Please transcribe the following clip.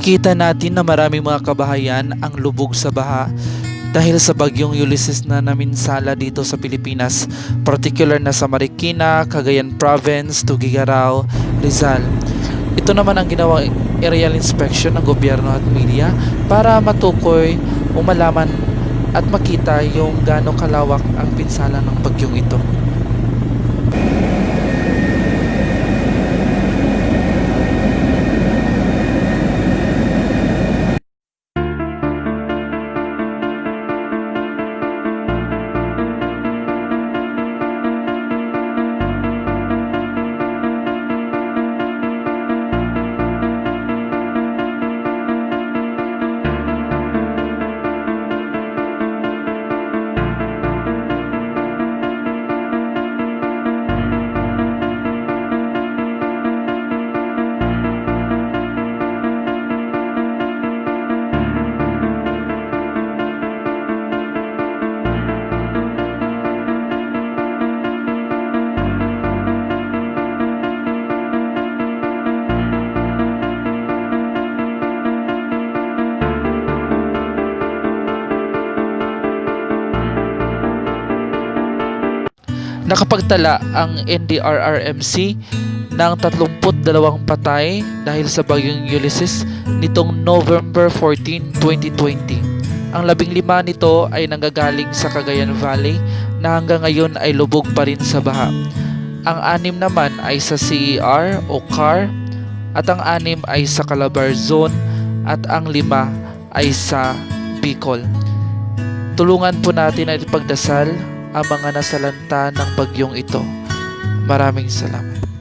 Nakikita natin na maraming mga kabahayan ang lubog sa baha dahil sa bagyong Ulysses na naminsala dito sa Pilipinas, particular na sa Marikina, Cagayan Province, Tuguegarao, Rizal. Ito naman ang ginawang aerial inspection ng gobyerno at media para matukoy o malaman at makita yung gaano kalawak ang pinsala ng bagyong ito. Nakapagtala ang NDRRMC ng 32 patay dahil sa bagyong Ulysses nitong November 14, 2020. Ang 15 nito ay nanggagaling sa Cagayan Valley na hanggang ngayon ay lubog pa rin sa baha. Ang 6 naman ay sa CER o CAR at ang 6 ay sa Calabar Zone at ang 5 ay sa Bicol. Tulungan po natin at ipagdasal ang mga nasalanta ng bagyong ito. Maraming salamat.